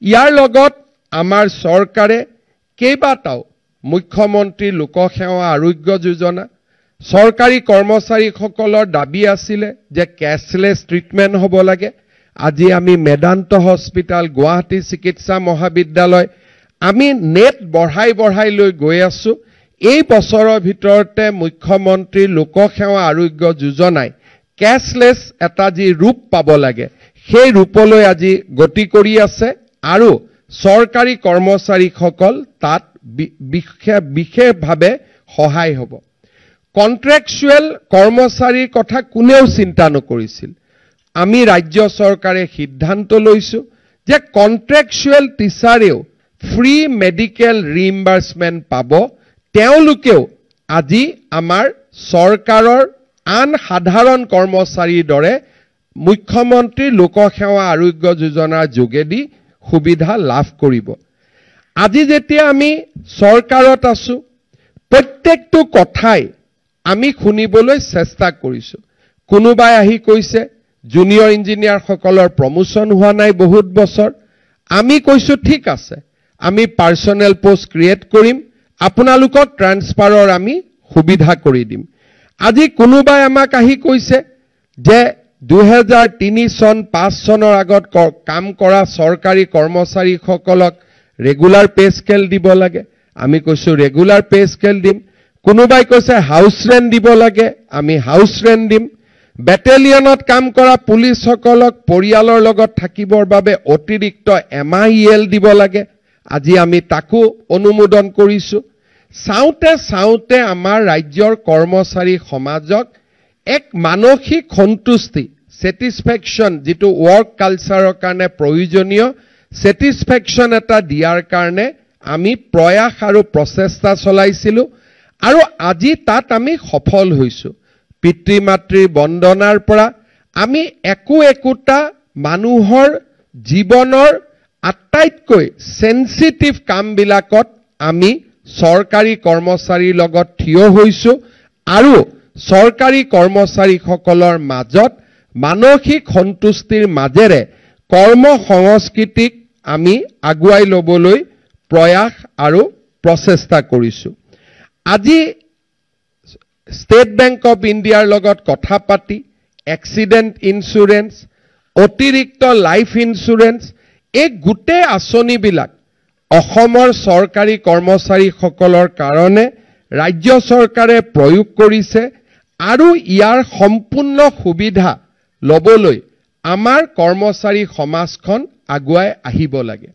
ইয়াৰ লগত আমাৰ চৰকাৰে কেইবাটাও মুখ্যমন্ত্ৰী লোকসেৱা আৰোগ্য যোজনা চৰকাৰী কৰ্মচাৰীসকলৰ দাবী আছিলে যে কেছলেছ ট্ৰিটমেণ্ট হ'ব লাগে। আজি আমি মেদান্ত হস্পিটাল গুৱাহাটী চিকিৎসা মহাবিদ্যালয় আমি নেট বঢ়াই লৈ গৈ আছো। এই বছৰৰ ভিতৰতে মুখ্যমন্ত্ৰী লোকসেৱা আৰোগ্য যোজনাই কেছলেছ এটা যি ৰূপ পাব লাগে সেই ৰূপলৈ আজি গতি কৰি আছে আৰু চৰকাৰী কৰ্মচাৰীসকল তাত বিশেষভাৱে সহায় হ'ব। কন্ট্ৰেকচুৱেল কৰ্মচাৰীৰ কথা কোনেও চিন্তা নকৰিছিল। আমি ৰাজ্য চৰকাৰে সিদ্ধান্ত লৈছো যে কন্ট্ৰেকচুৱেল টিচাৰেও ফ্ৰী মেডিকেল ৰিইম্বাৰ্সমেন্ট পাব। তেওঁলোকেও আজি আমাৰ চৰকাৰৰ আন সাধাৰণ কৰ্মচাৰীৰ দৰে মুখ্যমন্ত্ৰী লোকসেৱা আৰোগ্য যোজনাৰ যোগেদি সুবিধা লাভ কৰিব। আজি যেতিয়া আমি চৰকাৰত আছো প্ৰত্যেকটো কথাই আমি শুনিবলৈ চেষ্টা কৰিছো। কোনোবাই আহি কৈছে জুনিয়ৰ ইঞ্জিনিয়াৰসকলৰ প্ৰমোচন হোৱা নাই বহুত বছৰ। আমি কৈছো ঠিক আছে, আমি পাৰ্সোনেল পোষ্ট ক্ৰিয়েট কৰিম, আপোনালোকক ট্ৰান্সফাৰৰ আমি সুবিধা কৰি দিম। আজি কোনোবাই আমাক আহি কৈছে যে 2003 চন 5 চনৰ আগত কাম কৰা চৰকাৰী কৰ্মচাৰীসকলক ৰেগুলাৰ পে স্কেল দিব লাগে। আমি কৈছো ৰেগুলাৰ পে স্কেল দিম। কোনোবাই কৈছে হাউচ ৰেন্ট দিব লাগে, আমি হাউচ ৰেন্ট দিম। বেটেলিয়নত কাম কৰা পুলিচসকলক পৰিয়ালৰ লগত থাকিবৰ বাবে অতিৰিক্ত MIL দিব লাগে। আজি আমি তাকো অনুমোদন কৰিছো। চাওঁতে আমাৰ ৰাজ্যৰ কৰ্মচাৰী সমাজক এক মানসিক সন্তুষ্টি স্যাটিসফ্যাকশন যেটো ওয়াৰ্ক কালচাৰৰ কাৰণে প্ৰয়োজনীয় স্যাটিসফ্যাকশন এটা দিয়াৰ কাৰণে আমি প্ৰয়াস আৰু প্ৰচেষ্টা চলাইছিলো আৰু আজি তাত আমি সফল হৈছো। পিতৃ মাতৃৰ বন্দনাৰ পৰা আমি একোটা মানুহৰ জীৱনৰ আটাইতকৈ সেনসিটিভ কামবিলাকত আমি চৰকাৰী কৰ্মচাৰীৰ লগত থিয় হৈছো আৰু চৰকাৰী কৰ্মচাৰীসকলৰ মাজত মানসিক সন্তুষ্টিৰ মাজেৰে কৰ্ম সংস্কৃতিক আমি আগুৱাই ল'বলৈ প্ৰয়াস আৰু প্ৰচেষ্টা কৰিছো। আজি ষ্টেট বেংক অফ ইণ্ডিয়াৰ লগত কথা পাতি এক্সিডেন্ট ইন্সুৰেন্স, অতিৰিক্ত লাইফ ইন্সুৰেন্স এই গোটেই আঁচনিবিলাক অসমৰ চৰকাৰী কৰ্মচাৰীসকলৰ কাৰণে ৰাজ্য চৰকাৰে প্ৰয়োগ কৰিছে আৰু ইয়াৰ সম্পূৰ্ণ সুবিধা ল'বলৈ আমাৰ কৰ্মচাৰী সমাজখন আগুৱাই আহিব লাগে।